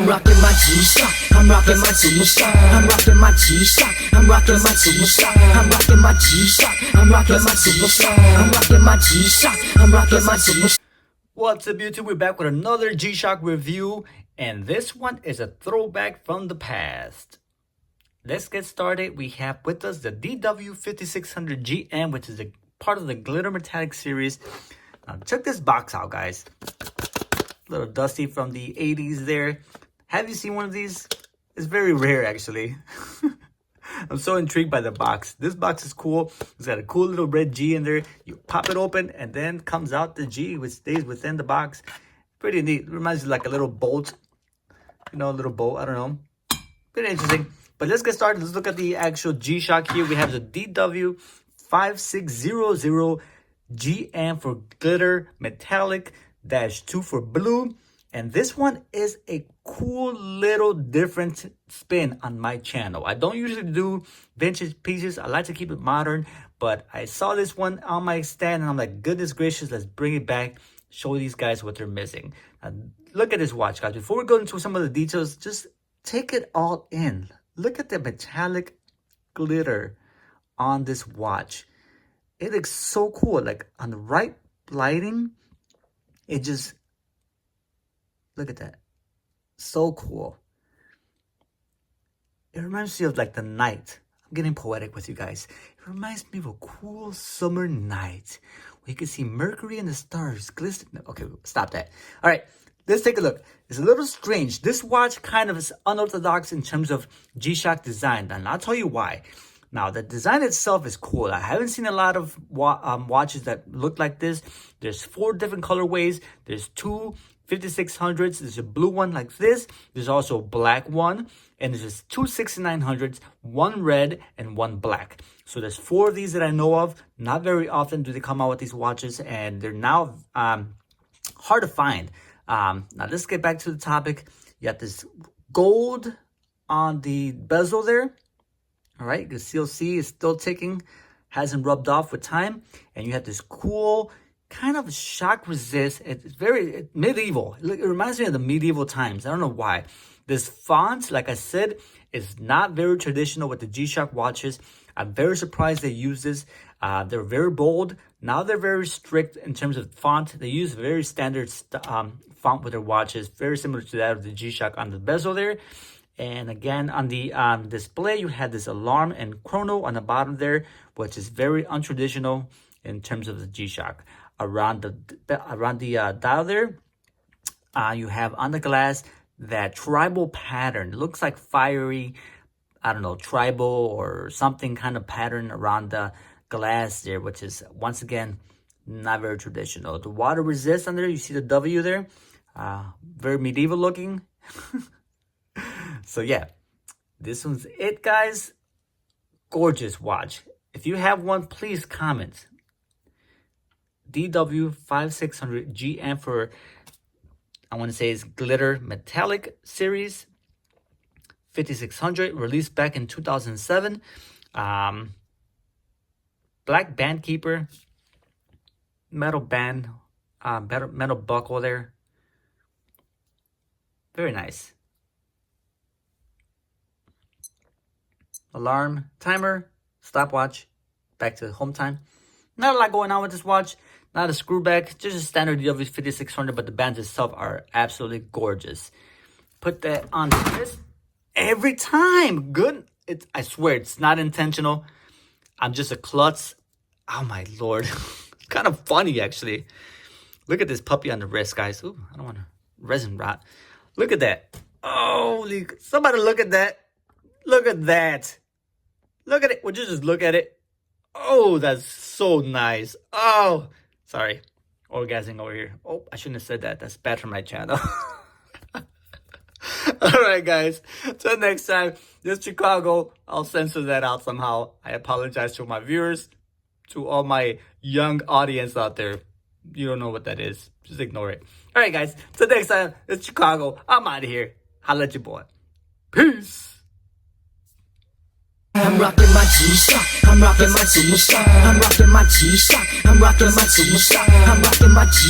rocking my G-Shock. I'm rocking my G-Shock. I'm rocking my G-Shock. I'm rocking my G-Shock. I'm rocking my G-Shock. I'm rocking my G-Shock. I'm rocking my G-Shock. I'm rocking my G-Shock. What's up, YouTube? We're back with another G-Shock review, and this one is a throwback from the past. Let's get started. We have with us the DW5600GM, which is a part of the Glitter Metallic series. Now, check this box out, guys. A little dusty from the 80s there. Have you seen one of these? It's very rare, actually. I'm so intrigued by the box. This box is cool. It's got a cool little red G in there. You pop it open, and then comes out the G, which stays within the box. Pretty neat. It reminds me of like a little bolt. You know, a little bolt. I don't know. Pretty interesting. But let's get started. Let's look at the actual G-Shock here. We have the DW5600GM for glitter, metallic, -2 for blue. And this one is a cool little different spin on my channel. I don't usually do vintage pieces. I like to keep it modern. But I saw this one on my stand and I'm like, goodness gracious, let's bring it back. Show these guys what they're missing. Look at this watch, guys. Before we go into some of the details, just take it all in. Look at the metallic glitter on this watch. It looks so cool. Like on the right lighting, it just, look at that. So cool. It reminds me of like the night. I'm getting poetic with you guys. It reminds me of a cool summer night where you can see Mercury and the stars glistening. Okay, stop that. All right, let's take a look. It's a little strange. This watch kind of is unorthodox in terms of G-Shock design, and I'll tell you why. Now, the design itself is cool. I haven't seen a lot of watches that look like this. There's 4 different colorways. There's 2 5600s. There's a blue one like this. There's also a black one. And there's 2 6900s, 1 red and 1 black. So there's 4 of these that I know of. Not very often do they come out with these watches. And they're now hard to find. Now, let's get back to the topic. You got this gold on the bezel there. All right, the CLC is still ticking, hasn't rubbed off with time. And you have this cool kind of shock resist. It's very medieval. It reminds me of the medieval times. I don't know why. This font, like I said, is not very traditional with the G-Shock watches. I'm very surprised they use this. They're very bold. Now they're very strict in terms of font. They use very standard font with their watches, very similar to that of the G-Shock on the bezel there. And again, on the display, you had this alarm and chrono on the bottom there, which is very untraditional in terms of the G-Shock. Around the dial there, you have on the glass that tribal pattern. It looks like fiery, I don't know, tribal or something kind of pattern around the glass there, which is, once again, not very traditional. The water resist on there, you see the W there, very medieval looking. So yeah, this one's it, guys. Gorgeous watch. If you have one, please comment. DW5600GM for, I want to say it's glitter metallic series. 5600 released back in 2007. Black band keeper, metal band, metal buckle there. Very nice. Alarm, timer, stopwatch, back to home time. Not a lot going on with this watch. Not a screw back, just a standard DW5600, but the bands itself are absolutely gorgeous. Put that on the wrist every time. Good. I swear, it's not intentional. I'm just a klutz. Oh my lord. It's kind of funny, actually. Look at this puppy on the wrist, guys. Ooh, I don't want to resin rot. Look at that. Holy, somebody look at that. Look at that. Look at it. Would you just look at it? Oh, that's so nice. Oh, sorry. Orgasming over here. Oh, I shouldn't have said that. That's bad for my channel. All right, guys. Till next time, this Chicago. I'll censor that out somehow. I apologize to my viewers, to all my young audience out there. You don't know what that is. Just ignore it. All right, guys. Till next time, it's Chicago. I'm out of here. Holla at your boy. Peace. I'm rocking my G-Shock. I'm rocking my G-Shock. I'm rocking my G-Shock. I'm rocking my G-Shock. I'm rocking my G.